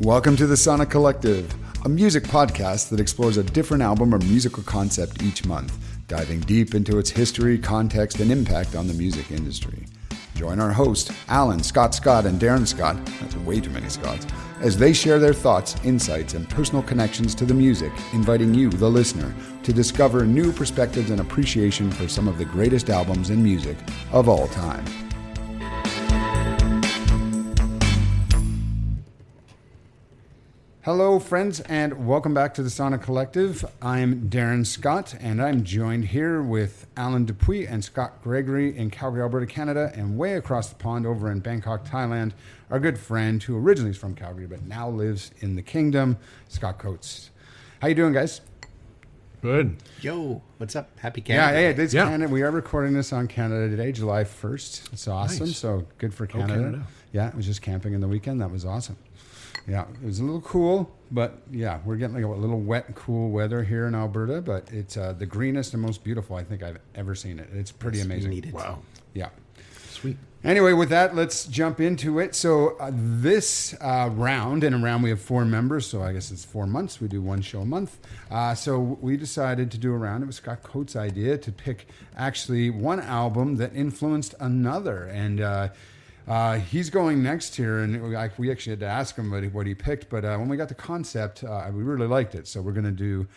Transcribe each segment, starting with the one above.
Welcome to the Sonic Collective, a music podcast that explores a different album or musical concept each month, diving deep into its history, context, and impact on the music industry. Join our hosts, Alan, Scott, and Darren Scott, that's way too many Scotts, as they share their thoughts, insights, and personal connections to the music, inviting you, the listener, to discover new perspectives and appreciation for some of the greatest albums and music of all time. Hello, friends, and welcome back to the Sonic Collective. I'm Darren Scott, and I'm joined here with Alan Dupuis and Scott Gregory in Calgary, Alberta, Canada, and way across the pond over in Bangkok, Thailand, our good friend who originally is from Calgary but now lives in the kingdom, Scott Coates. How you doing, guys? Good. Yo, what's up? Happy Canada. It's Canada. We are recording this on Canada Day, July 1st. It's awesome. Nice. So good for Canada. Canada. Yeah, it was just camping in the weekend. That was awesome. Yeah, it was a little cool, but yeah, we're getting like a little wet, cool weather here in Alberta, but it's the greenest and most beautiful I think I've ever seen it. It's pretty amazing. Needed. Wow. Yeah. Sweet. Anyway, with that, let's jump into it. So this round, in a round we have 4 members, so I guess it's 4 months. We do one show a month. So we decided to do a round. It was Scott Coates' idea to pick actually one album that influenced another, and he's going next here, and we actually had to ask him what he picked, but when we got the concept, we really liked it. So we're going to do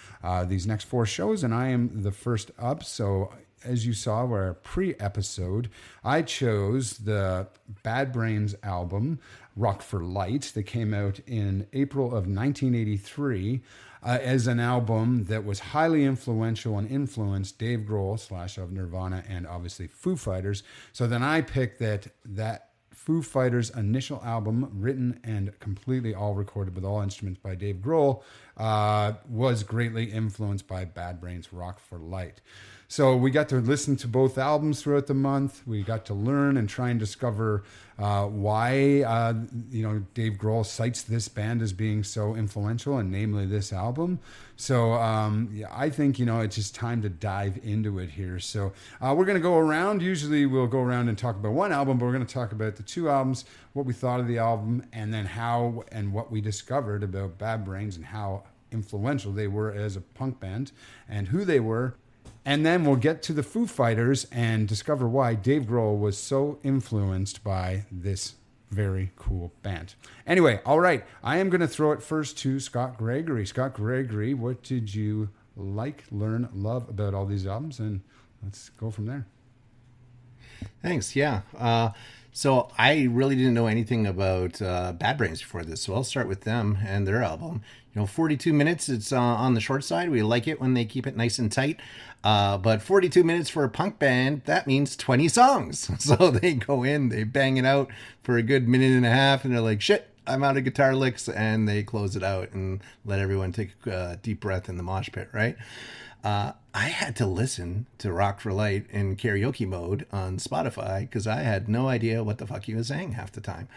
these next 4 shows, and I am the first up. So as you saw, our pre-episode, I chose the Bad Brains album, Rock for Light, that came out in April of 1983, as an album that was highly influential and influenced Dave Grohl / of Nirvana and obviously Foo Fighters. So then I picked that Foo Fighters' initial album, written and completely all recorded with all instruments by Dave Grohl, was greatly influenced by Bad Brains' Rock for Light. So we got to listen to both albums throughout the month. We got to learn and try and discover why Dave Grohl cites this band as being so influential, and namely this album. So I think it's just time to dive into it here. So we're going to go around. Usually we'll go around and talk about one album, but we're going to talk about the 2 albums, what we thought of the album, and then how and what we discovered about Bad Brains and how influential they were as a punk band and who they were. And then we'll get to the Foo Fighters and discover why Dave Grohl was so influenced by this very cool band. Anyway, all right. I am going to throw it first to Scott Gregory. Scott Gregory, what did you like, learn, love about all these albums? And let's go from there. Thanks. Yeah. So I really didn't know anything about Bad Brains before this, so I'll start with them and their album. 42 minutes, it's on the short side. We like it when they keep it nice and tight. But 42 minutes for a punk band, that means 20 songs. So they go in, they bang it out for a good minute and a half, and they're like, shit, I'm out of guitar licks, and they close it out and let everyone take a deep breath in the mosh pit, right? I had to listen to Rock for Light in karaoke mode on Spotify because I had no idea what the fuck he was saying half the time.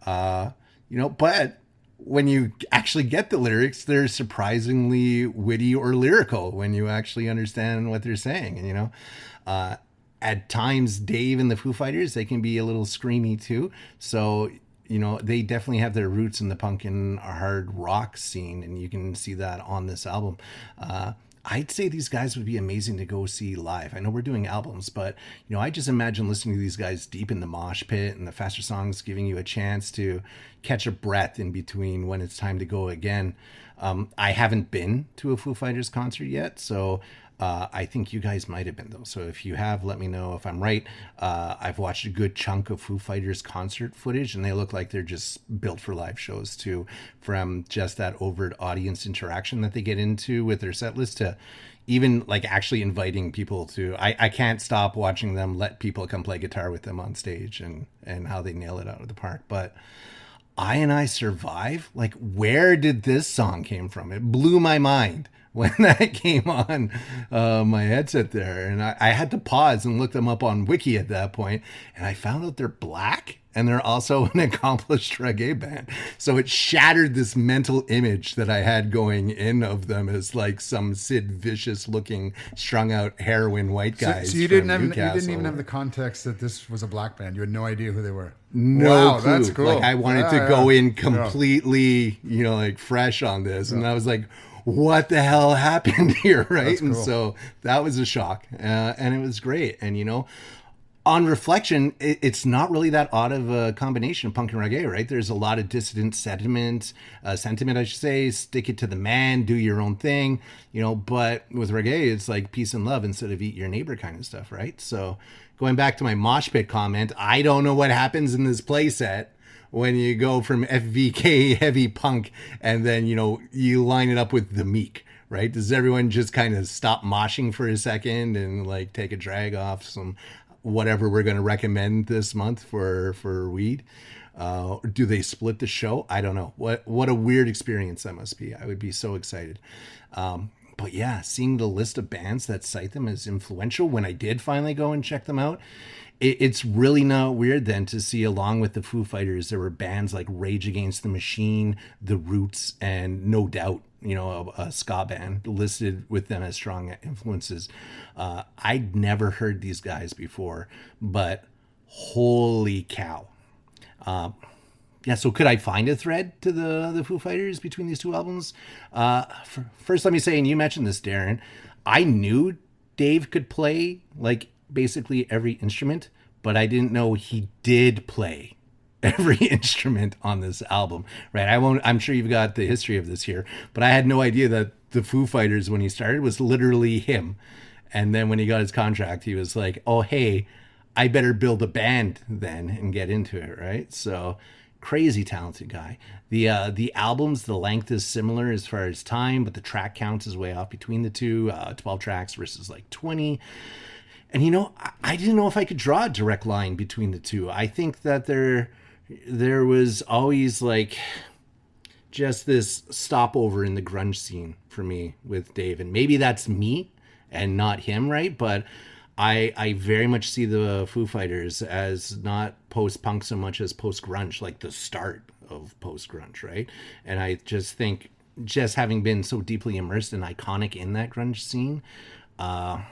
But when you actually get the lyrics, they're surprisingly witty or lyrical when you actually understand what they're saying. And, at times, Dave and the Foo Fighters, they can be a little screamy too. So, they definitely have their roots in the punk and hard rock scene, and you can see that on this album. I'd say these guys would be amazing to go see live. I know we're doing albums, but, I just imagine listening to these guys deep in the mosh pit and the faster songs giving you a chance to catch a breath in between when it's time to go again. I haven't been to a Foo Fighters concert yet, so I think you guys might have been, though. So if you have, let me know if I'm right. I've watched a good chunk of Foo Fighters concert footage, and they look like they're just built for live shows, too, from just that overt audience interaction that they get into with their set list to even like actually inviting people to. I can't stop watching them let people come play guitar with them on stage and how they nail it out of the park. But I Survive, like, where did this song came from? It blew my mind when that came on my headset there. And I had to pause and look them up on Wiki at that point, and I found out they're black. And they're also an accomplished reggae band. So it shattered this mental image that I had going in of them as like some Sid Vicious looking strung out heroin white guys. So you from didn't Newcastle. even have the context that this was a black band. You had no idea who they were. No Wow, clue. that's cool. Like I wanted to go in completely, like fresh on this. And I was like, what the hell happened here? Right. That's And cool. so that was a shock. And it was great. And, on reflection, it's not really that odd of a combination of punk and reggae, right? There's a lot of dissident sentiment, I should say, stick it to the man, do your own thing, but with reggae, it's like peace and love instead of eat your neighbor kind of stuff, right? So going back to my mosh pit comment, I don't know what happens in this playset when you go from FVK heavy punk and then, you line it up with the Meek. Right? Does everyone just kind of stop moshing for a second and like take a drag off some whatever we're going to recommend this month for weed? Do they split the show? I don't know. What a weird experience that must be. I would be so excited. But yeah, seeing the list of bands that cite them as influential when I did finally go and check them out, it's really not weird then to see, along with the Foo Fighters, there were bands like Rage Against the Machine, The Roots, and No Doubt, a ska band listed with them as strong influences. I'd never heard these guys before, but holy cow. So could I find a thread to the Foo Fighters between these two albums? First, let me say, and you mentioned this, Darren, I knew Dave could play like basically every instrument, but I didn't know he did play every instrument on this album, right? I'm sure you've got the history of this here, but I had no idea that the Foo Fighters, when he started, was literally him. And then when he got his contract, he was like, oh, hey, I better build a band then and get into it, right? So crazy talented guy. The albums, the length is similar as far as time, but the track count is way off between the two, 12 tracks versus like 20. And, I didn't know if I could draw a direct line between the two. I think that there was always like just this stopover in the grunge scene for me with Dave. And maybe that's me and not him, right? But I very much see the Foo Fighters as not post-punk so much as post-grunge, like the start of post-grunge, right? And I just think, just having been so deeply immersed and iconic in that grunge scene, and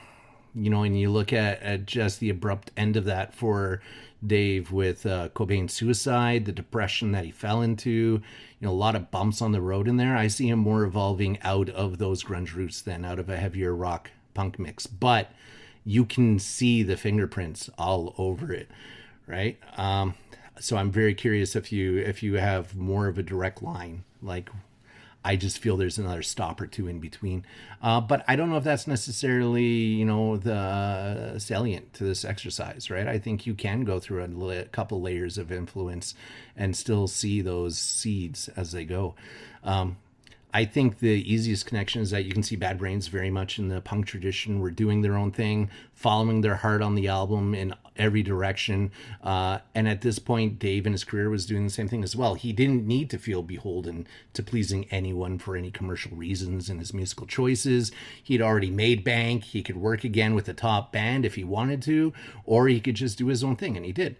you look at just the abrupt end of that for Dave with Cobain's suicide, the depression that he fell into, a lot of bumps on the road in there. I see him more evolving out of those grunge roots than out of a heavier rock punk mix. But you can see the fingerprints all over it, right? So I'm very curious if you have more of a direct line. Like, I just feel there's another stop or two in between. But I don't know if that's necessarily, the salient to this exercise, right? I think you can go through a couple layers of influence and still see those seeds as they go. I think the easiest connection is that you can see Bad Brains very much in the punk tradition. We're doing their own thing, following their heart on the album in every direction. And at this point, Dave in his career was doing the same thing as well. He didn't need to feel beholden to pleasing anyone for any commercial reasons in his musical choices. He'd already made bank. He could work again with the top band if he wanted to, or he could just do his own thing, and he did.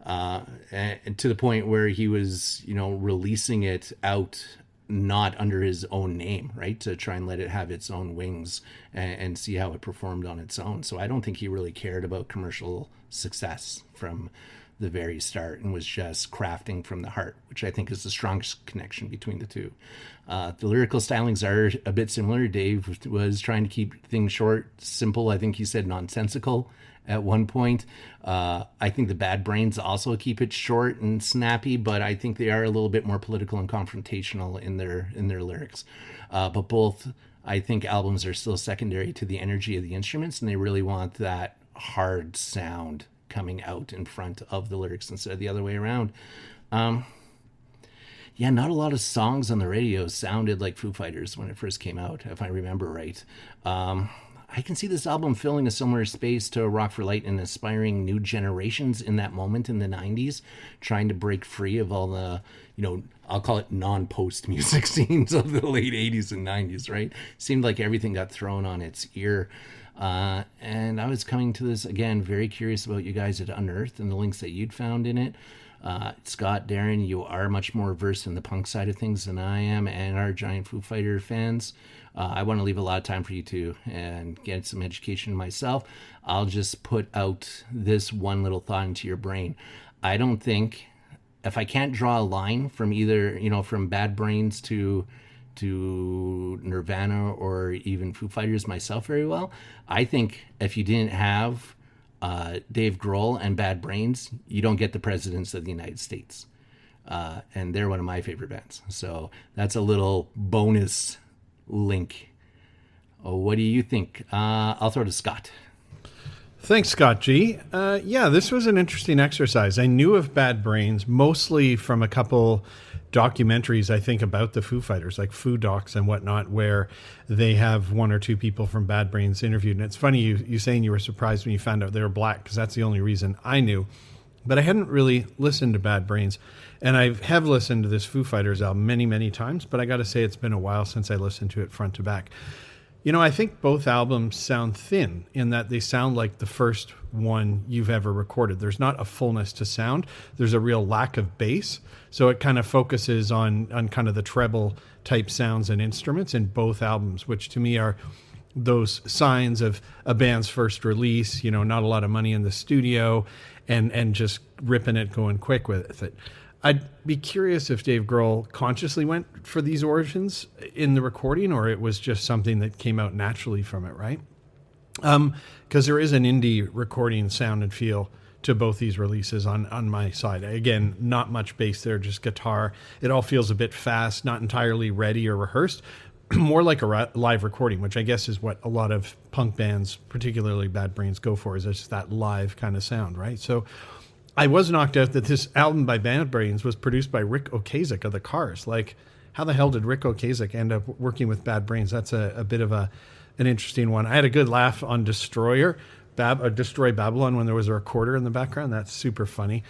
And to the point where he was, releasing it out not under his own name, right? To try and let it have its own wings and see how it performed on its own. So I don't think he really cared about commercial success from the very start and was just crafting from the heart, which I think is the strongest connection between the two. The lyrical stylings are a bit similar. Dave was trying to keep things short, simple. I think he said nonsensical at one point. I think the Bad Brains also keep it short and snappy, but I think they are a little bit more political and confrontational in their lyrics. But both, I think, albums are still secondary to the energy of the instruments, and they really want that hard sound coming out in front of the lyrics instead of the other way around. Not a lot of songs on the radio sounded like Foo Fighters when it first came out, if I remember right. I can see this album filling a similar space to Rock for Light and inspiring new generations in that moment in the 90s, trying to break free of all the, I'll call it non-post music scenes of the late 80s and 90s, right? Seemed like everything got thrown on its ear. And I was coming to this, again, very curious about you guys at Unearthed and the links that you'd found in it. Scott, Darren, you are much more versed in the punk side of things than I am, and our giant Foo Fighter fans. I want to leave a lot of time for you two and get some education myself. I'll just put out this one little thought into your brain. I don't think, if I can't draw a line from either, from Bad Brains to Nirvana or even Foo Fighters myself very well, I think if you didn't have Dave Grohl and Bad Brains, you don't get the presidents of the United States. And they're one of my favorite bands. So that's a little bonus link. Oh, what do you think? I'll throw to Scott. Thanks, Scott G. Yeah, this was an interesting exercise. I knew of Bad Brains mostly from a couple documentaries, I think, about the Foo Fighters, like Foo Docs and whatnot, where they have one or two people from Bad Brains interviewed. And it's funny you saying you were surprised when you found out they were black, because that's the only reason I knew. But I hadn't really listened to Bad Brains. And I have listened to this Foo Fighters album many, many times, but I got to say it's been a while since I listened to it front to back. I think both albums sound thin in that they sound like the first one you've ever recorded. There's not a fullness to sound. There's a real lack of bass. So it kind of focuses on kind of the treble type sounds and instruments in both albums, which to me are those signs of a band's first release, not a lot of money in the studio and just ripping it, going quick with it. I'd be curious if Dave Grohl consciously went for these origins in the recording, or it was just something that came out naturally from it, right? Because there is an indie recording sound and feel to both these releases on my side. Again, not much bass there, just guitar. It all feels a bit fast, not entirely ready or rehearsed, more like a live recording, which I guess is what a lot of punk bands, particularly Bad Brains, go for, is just that live kind of sound, right? So I was knocked out that this album by Bad Brains was produced by Rick Ocasek of the Cars. Like, how the hell did Rick Ocasek end up working with Bad Brains? That's a bit of an interesting one. I had a good laugh on Destroy Babylon when there was a recorder in the background. That's super funny.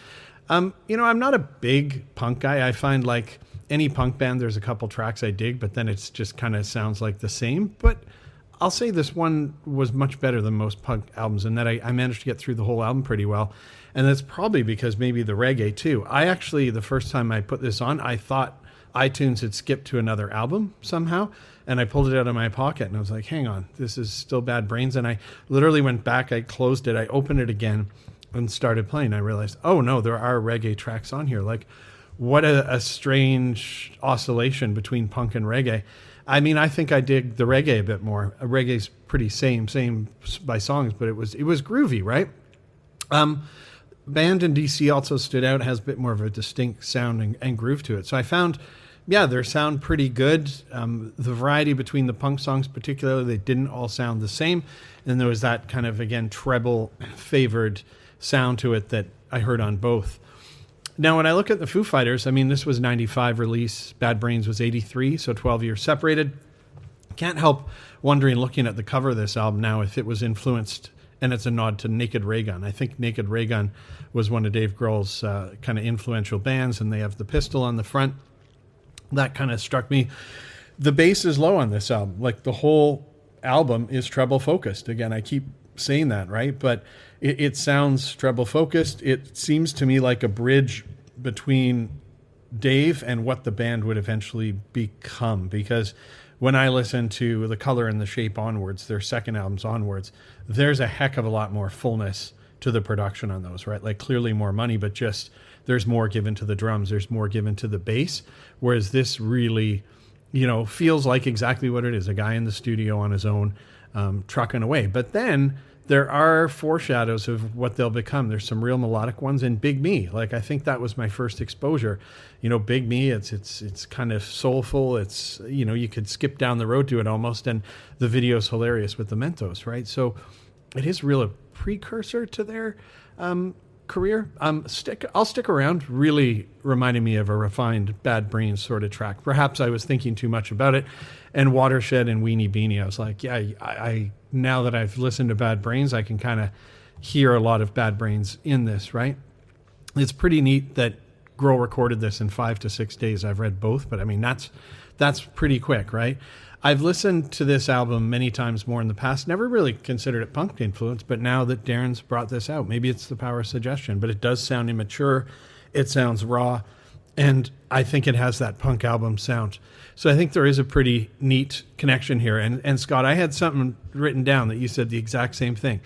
I'm not a big punk guy. I find like any punk band, there's a couple tracks I dig, but then it's just kind of sounds like the same. But I'll say this one was much better than most punk albums in that I managed to get through the whole album pretty well. And that's probably because maybe the reggae too. I actually, the first time I put this on, I thought iTunes had skipped to another album somehow. And I pulled it out of my pocket and I was like, hang on, this is still Bad Brains. And I literally went back, I closed it, I opened it again and started playing. I realized, oh no, there are reggae tracks on here. Like, what a strange oscillation between punk and reggae. I mean, I think I dig the reggae a bit more. Reggae's pretty same by songs, but it was groovy, right? Band in DC also stood out, has a bit more of a distinct sound and groove to it. So I found, their sound pretty good. The variety between the punk songs, particularly, they didn't all sound the same. And there was that kind of, again, treble favored sound to it that I heard on both. Now, when I look at the Foo Fighters, I mean, this was 95 release. Bad Brains was 83, so 12 years separated. Can't help wondering, looking at the cover of this album now, if it was influenced, and it's a nod to Naked Raygun. I think Naked Raygun was one of Dave Grohl's kind of influential bands, and they have the pistol on the front. That kind of struck me. The bass is low on this album. Like, the whole album is treble focused. Again, I keep saying that, right? But it sounds treble focused. It seems to me like a bridge between Dave and what the band would eventually become, because when I listen to The Color and the Shape onwards, their second albums onwards, there's a heck of a lot more fullness to the production on those, right? Like, clearly more money, but just there's more given to the drums, there's more given to the bass, whereas this really, feels like exactly what it is, a guy in the studio on his own, trucking away. But then there are foreshadows of what they'll become. There's some real melodic ones in Big Me. Like, I think that was my first exposure. Big Me, it's kind of soulful. It's, you could skip down the road to it almost. And the video's hilarious with the Mentos, right? So it is really a precursor to their career. I'll stick around. Really reminded me of a refined Bad Brains sort of track. Perhaps I was thinking too much about it. And Watershed and Weenie Beanie, I was like, I now that I've listened to Bad Brains, I can kind of hear a lot of Bad Brains in this, right? It's pretty neat that Grohl recorded this in 5 to 6 days. I've read both, but I mean, that's pretty quick, right? I've listened to this album many times more in the past, never really considered it punk influence, but now that Darren's brought this out, maybe it's the power of suggestion, but it does sound immature. It sounds raw, and I think it has that punk album sound. So I think there is a pretty neat connection here. And Scott, I had something written down that you said the exact same thing.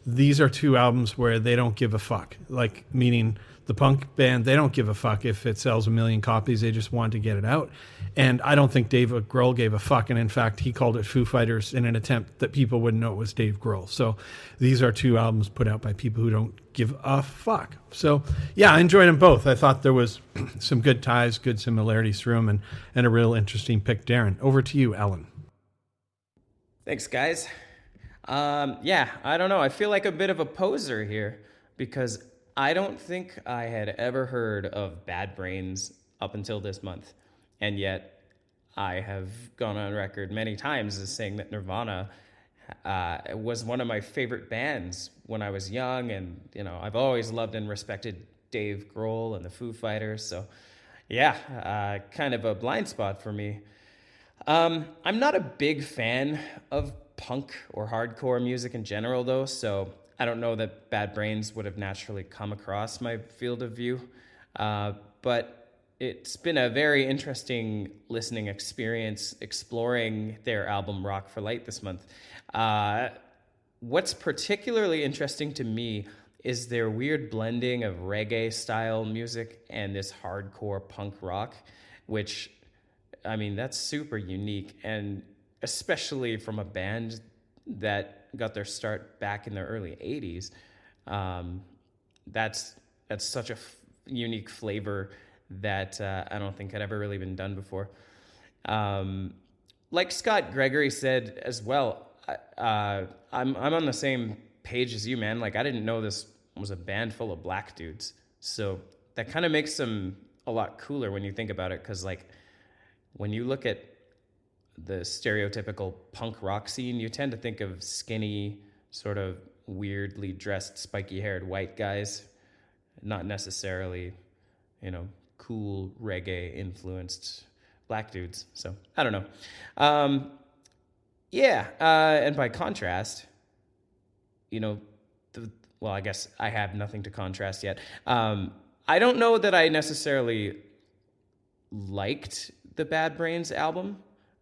These are two albums where they don't give a fuck, like meaning the punk band, they don't give a fuck if it sells 1 million copies. They just want to get it out. And I don't think Dave Grohl gave a fuck. And in fact, he called it Foo Fighters in an attempt that people wouldn't know it was Dave Grohl. So these are two albums put out by people who don't give a fuck. So yeah, I enjoyed them both. I thought there was some good ties, good similarities through them, and a real interesting pick. Darren, over to you, Alan. Thanks, guys. Yeah, I don't know. I feel like a bit of a poser here because I don't think I had ever heard of Bad Brains up until this month. And yet I have gone on record many times as saying that Nirvana was one of my favorite bands when I was young. And, you know, I've always loved and respected Dave Grohl and the Foo Fighters. So, yeah, kind of a blind spot for me. I'm not a big fan of punk or hardcore music in general, though, so I don't know that Bad Brains would have naturally come across my field of view. But it's been a very interesting listening experience exploring their album Rock for Light this month. What's particularly interesting to me is their weird blending of reggae style music and this hardcore punk rock, which, I mean, that's super unique, and especially from a band that got their start back in the early 80s. That's such a unique flavor that I don't think had ever really been done before. Like Scott Gregory said as well, I'm on the same page as you, man. Like, I didn't know this was a band full of black dudes. So that kind of makes them a lot cooler when you think about it, because, like, when you look at the stereotypical punk rock scene, you tend to think of skinny, sort of weirdly dressed, spiky-haired white guys, not necessarily, you know, cool reggae-influenced black dudes. So, I don't know. And by contrast, you know, well, I guess I have nothing to contrast yet. I don't know that I necessarily liked the Bad Brains album.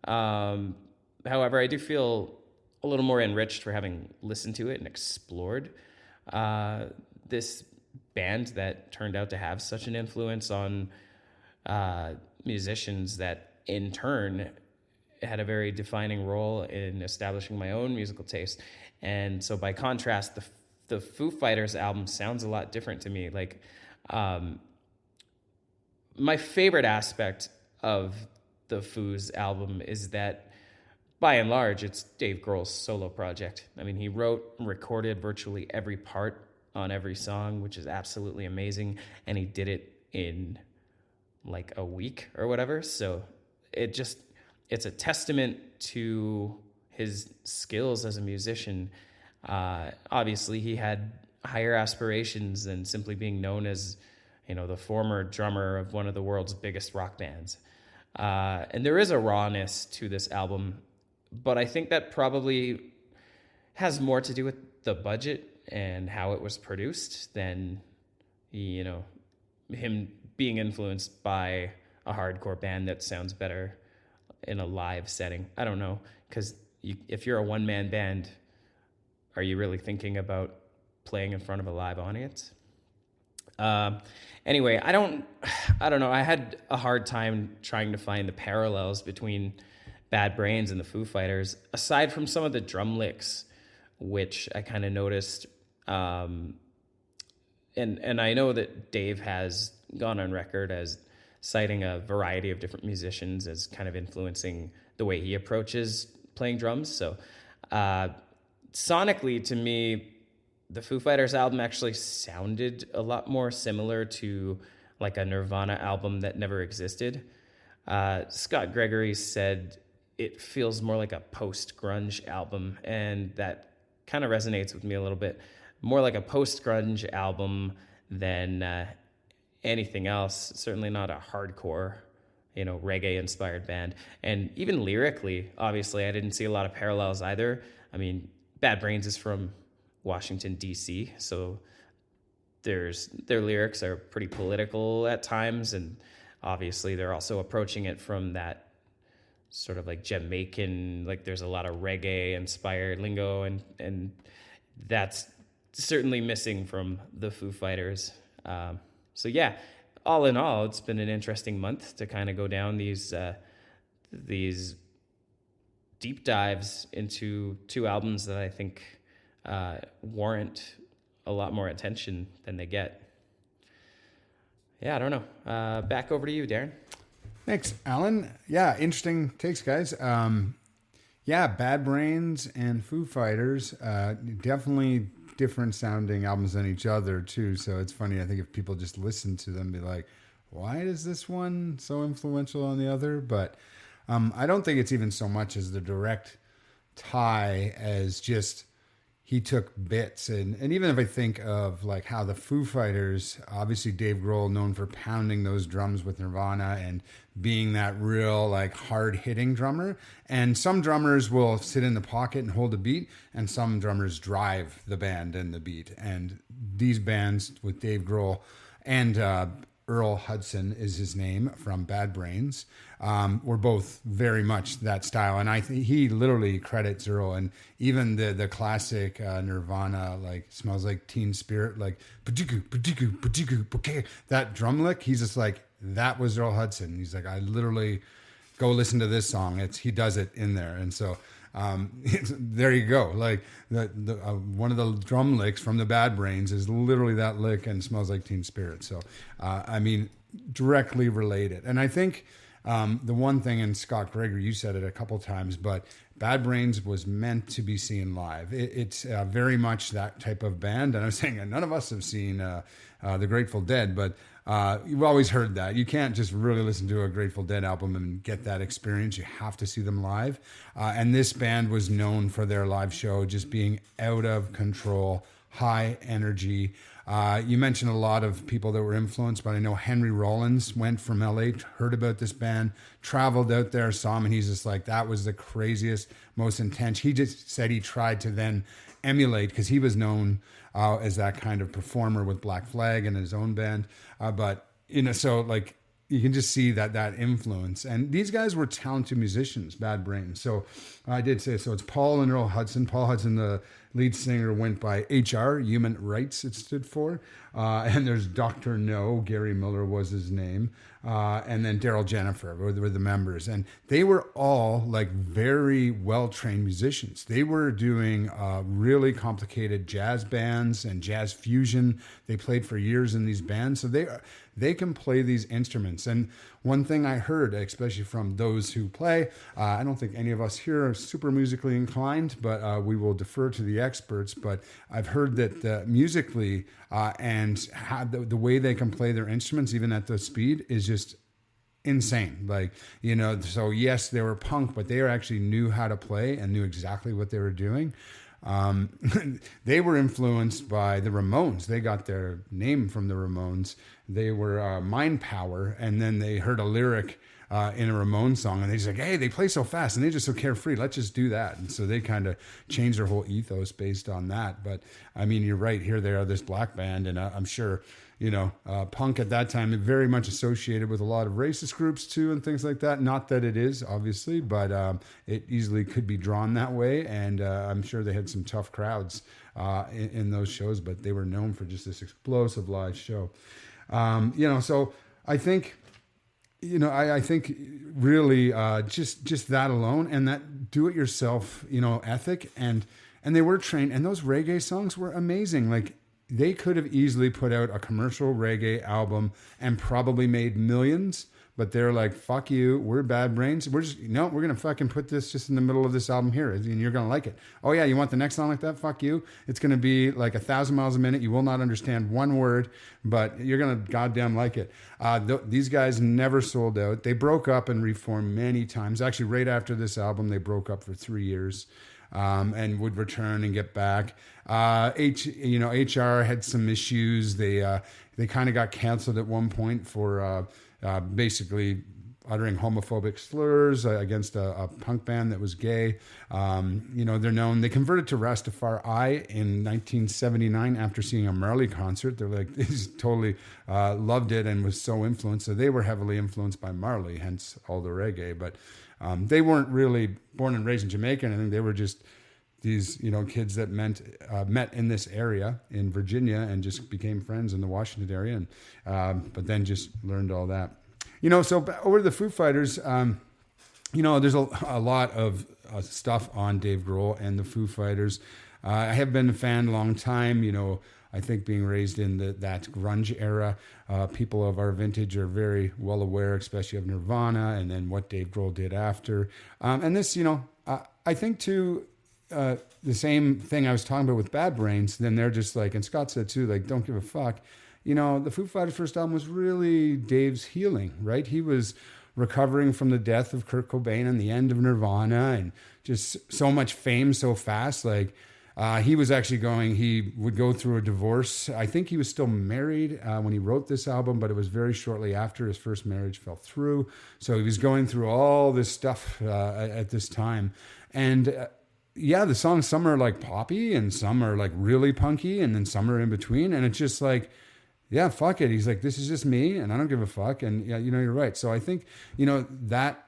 However, I do feel a little more enriched for having listened to it and explored this band that turned out to have such an influence on musicians that in turn had a very defining role in establishing my own musical taste. And so by contrast, the Foo Fighters album sounds a lot different to me. Like, my favorite aspect of the Foo's album is that, by and large, it's Dave Grohl's solo project. I mean, he wrote and recorded virtually every part on every song, which is absolutely amazing, and he did it in like a week or whatever. So it's a testament to his skills as a musician. Obviously, he had higher aspirations than simply being known as, you know, the former drummer of one of the world's biggest rock bands. And there is a rawness to this album, but I think that probably has more to do with the budget and how it was produced than, you know, him being influenced by a hardcore band that sounds better in a live setting. I don't know, because if you're a one-man band, are you really thinking about playing in front of a live audience? Anyway, I don't know. I had a hard time trying to find the parallels between Bad Brains and the Foo Fighters, aside from some of the drum licks, which I kind of noticed. And I know that Dave has gone on record as citing a variety of different musicians as kind of influencing the way he approaches playing drums. So, sonically, to me, the Foo Fighters album actually sounded a lot more similar to like a Nirvana album that never existed. Scott Gregory said it feels more like a post-grunge album, and that kind of resonates with me a little bit. More like a post-grunge album than anything else. Certainly not a hardcore, reggae-inspired band. And even lyrically, obviously, I didn't see a lot of parallels either. I mean, Bad Brains is from Washington, D.C., so their lyrics are pretty political at times, and obviously they're also approaching it from that sort of like Jamaican, like there's a lot of reggae inspired lingo, and that's certainly missing from the Foo Fighters. So yeah, all in all, it's been an interesting month to kind of go down these deep dives into two albums that I think warrant a lot more attention than they get. Yeah, I don't know. Back over to you, Darren. Thanks, Alan. Yeah, interesting takes, guys. Bad Brains and Foo Fighters, definitely different sounding albums than each other too. So it's funny. I think if people just listen to them, be like, why is this one so influential on the other? But I don't think it's even so much as the direct tie as just he took bits. And even if I think of like how the Foo Fighters, obviously Dave Grohl known for pounding those drums with Nirvana and being that real like hard hitting drummer. And some drummers will sit in the pocket and hold a beat, and some drummers drive the band and the beat. And these bands with Dave Grohl and Earl Hudson is his name from Bad Brains, were both very much that style. And I think he literally credits Earl, and even the classic Nirvana, like Smells Like Teen Spirit, like that drum lick, he's just like, that was Earl Hudson. He's like, I literally go listen to this song. He does it in there. And so there you go. Like one of the drum licks from the Bad Brains is literally that lick and Smells Like Teen Spirit. So, directly related. And I think the one thing, and Scott Gregory, you said it a couple times, but Bad Brains was meant to be seen live. It's very much that type of band. And I was saying none of us have seen the Grateful Dead, but you've always heard that. You can't just really listen to a Grateful Dead album and get that experience. You have to see them live. And this band was known for their live show just being out of control, high energy. You mentioned a lot of people that were influenced, but I know Henry Rollins went from LA, heard about this band, traveled out there, saw him, and he's just like, that was the craziest, most intense. He just said he tried to then emulate, because he was known as that kind of performer with Black Flag and his own band. But, so like, you can just see that influence. And these guys were talented musicians, Bad Brains. So I did say, so it's Paul and Earl Hudson. Paul Hudson, the lead singer, went by HR, Human Rights it stood for. And there's Dr. No, Gary Miller was his name. And then Daryl Jennifer were the members. And they were all like very well-trained musicians. They were doing really complicated jazz bands and jazz fusion. They played for years in these bands. So they can play these instruments. And one thing I heard, especially from those who play, I don't think any of us here are super musically inclined, but we will defer to the experts. But I've heard that musically and how the way they can play their instruments, even at the speed, is just insane. Like, so yes, they were punk, but they actually knew how to play and knew exactly what they were doing. They were influenced by the Ramones. They got their name from the Ramones. They were Mind Power, and then they heard a lyric in a Ramones song, and they just like, hey, they play so fast, and they're just so carefree. Let's just do that. And so they kind of changed their whole ethos based on that. But I mean, you're right. Here they are, this black band, and I'm sure punk at that time, very much associated with a lot of racist groups too, and things like that. Not that it is, obviously, but it easily could be drawn that way. And I'm sure they had some tough crowds in those shows, but they were known for just this explosive live show. So I think, I think really just that alone, and that do-it-yourself, ethic, and they were trained, and those reggae songs were amazing. Like, they could have easily put out a commercial reggae album and probably made millions. But they're like, fuck you, we're Bad Brains. We're going to fucking put this just in the middle of this album here, and you're going to like it. Oh, yeah, you want the next song like that? Fuck you. It's going to be like 1,000 miles a minute. You will not understand one word, but you're going to goddamn like it. These guys never sold out. They broke up and reformed many times. Actually, right after this album, they broke up for 3 years. And would return and get back. HR had some issues. They kind of got canceled at one point for basically uttering homophobic slurs against a punk band that was gay. They're known. They converted to Rastafari in 1979 after seeing a Marley concert. They're like, they just totally loved it and was so influenced. So they were heavily influenced by Marley, hence all the reggae. But they weren't really born and raised in Jamaica. I think they were just these, kids that met in this area in Virginia and just became friends in the Washington area. And but then just learned all that. So over to the Foo Fighters, there's a lot of stuff on Dave Grohl and the Foo Fighters. I have been a fan a long time. I think being raised in that grunge era, people of our vintage are very well aware, especially of Nirvana and then what Dave Grohl did after. And this, I think too, the same thing I was talking about with Bad Brains, then they're just like, and Scott said too, like, don't give a fuck. The Foo Fighters' first album was really Dave's healing, right? He was recovering from the death of Kurt Cobain and the end of Nirvana and just so much fame so fast. Like, he would go through a divorce. I think he was still married when he wrote this album, but it was very shortly after his first marriage fell through. So he was going through all this stuff at this time. And the songs, some are like poppy and some are like really punky and then some are in between. And it's just like, yeah, fuck it. He's like, this is just me and I don't give a fuck. And yeah, you're right. So I think, that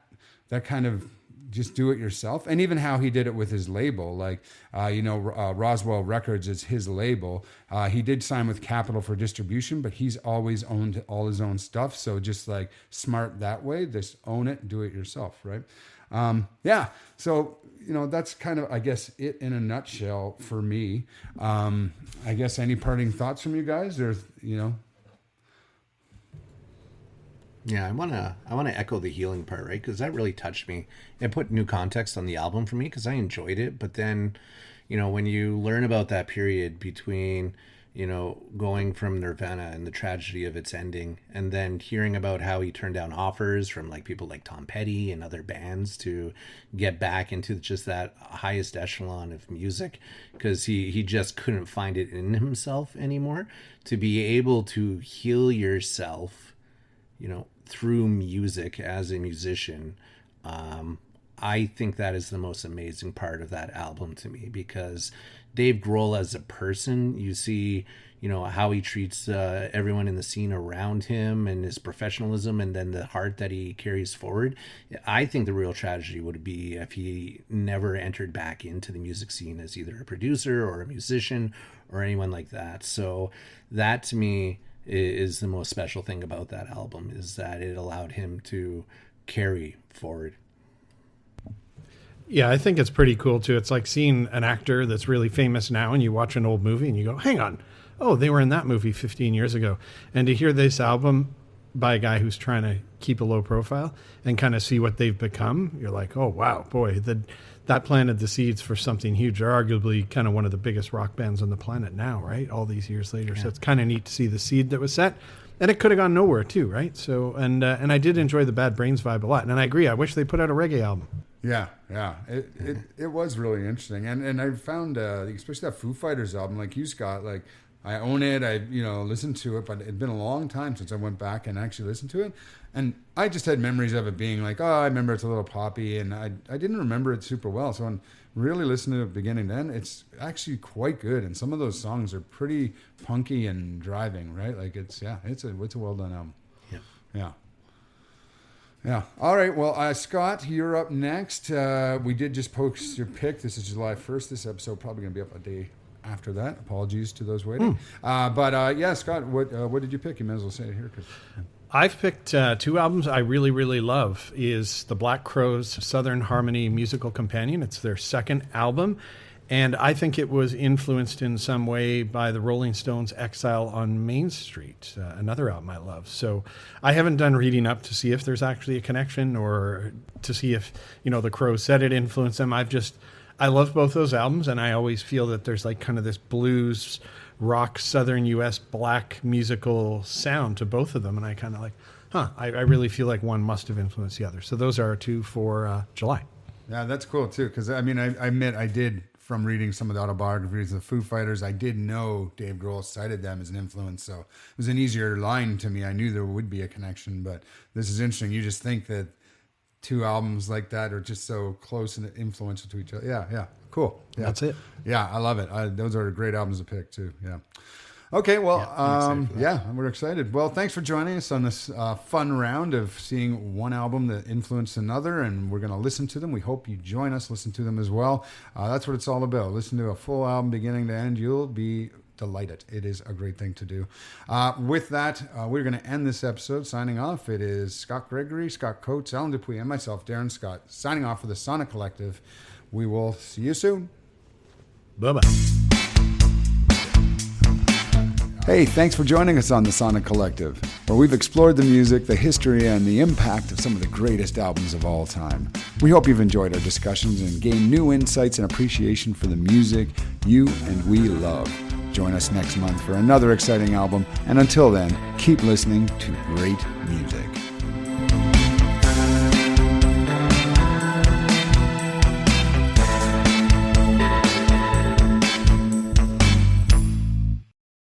kind of just do it yourself. And even how he did it with his label, like, Roswell Records is his label. He did sign with Capitol for distribution, but he's always owned all his own stuff. So just like smart that way, just own it, do it yourself. Right. So, that's kind of, I guess, it in a nutshell for me. I guess any parting thoughts from you guys or, Yeah, I wanna echo the healing part, right? Because that really touched me. It put new context on the album for me because I enjoyed it. But then, when you learn about that period between, going from Nirvana and the tragedy of its ending, and then hearing about how he turned down offers from like people like Tom Petty and other bands to get back into just that highest echelon of music because he just couldn't find it in himself anymore. To be able to heal yourself, through music as a musician, I think that is the most amazing part of that album to me because Dave Grohl as a person, you see, how he treats everyone in the scene around him and his professionalism and then the heart that he carries forward. I think the real tragedy would be if he never entered back into the music scene as either a producer or a musician or anyone like that. So that to me is the most special thing about that album is that it allowed him to carry forward. Yeah, I think it's pretty cool too. It's like seeing an actor that's really famous now and you watch an old movie and you go, hang on, oh, they were in that movie 15 years ago. And to hear this album by a guy who's trying to keep a low profile and kind of see what they've become, you're like, oh, wow, boy, that planted the seeds for something huge. They're arguably kind of one of the biggest rock bands on the planet now, right? All these years later. Yeah. So it's kind of neat to see the seed that was set. And it could have gone nowhere too, right? So, and I did enjoy the Bad Brains vibe a lot. And I agree. I wish they put out a reggae album. Yeah. It was really interesting. And I found, especially that Foo Fighters album, like you, Scott, like I own it. I, listened to it, but it'd been a long time since I went back and actually listened to it. And I just had memories of it being like, oh, I remember it's a little poppy. And I didn't remember it super well. So when really listening to the beginning then, it's actually quite good. And some of those songs are pretty punky and driving, right? Like it's a well done album. Yeah. All right. Well, Scott, you're up next. We did just post your pick. This is July 1st. This episode probably going to be up a day after that. Apologies to those waiting. But Scott, what did you pick? You might as well say it here. I've picked two albums I really, really love. Is the Black Crowes' Southern Harmony Musical Companion. It's their second album. And I think it was influenced in some way by the Rolling Stones' Exile on Main Street, another album I love. So I haven't done reading up to see if there's actually a connection or to see if, the Crows said it influenced them. I love both those albums, and I always feel that there's like kind of this blues, rock, southern U.S. black musical sound to both of them. And I kind of like, I really feel like one must have influenced the other. So those are our two for July. Yeah, that's cool too. Because I admit I did, from reading some of the autobiographies of the Foo Fighters, I did know Dave Grohl cited them as an influence. So it was an easier line to me. I knew there would be a connection, but this is interesting. You just think that two albums like that are just so close and influential to each other. Yeah, cool. Yeah. That's it. Yeah, I love it. Those are great albums to pick too. Yeah. Okay, well, we're excited. Well, thanks for joining us on this fun round of seeing one album that influenced another, and we're going to listen to them. We hope you join us, listen to them as well. That's what it's all about. Listen to a full album beginning to end. You'll be delighted. It is a great thing to do. With that, we're going to end this episode. Signing off, it is Scott Gregory, Scott Coates, Alan Dupuis, and myself, Darren Scott, signing off for the Sonic Collective. We will see you soon. Bye-bye. Hey, thanks for joining us on the Sonic Collective, where we've explored the music, the history, and the impact of some of the greatest albums of all time. We hope you've enjoyed our discussions and gained new insights and appreciation for the music you and we love. Join us next month for another exciting album, and until then, keep listening to great music.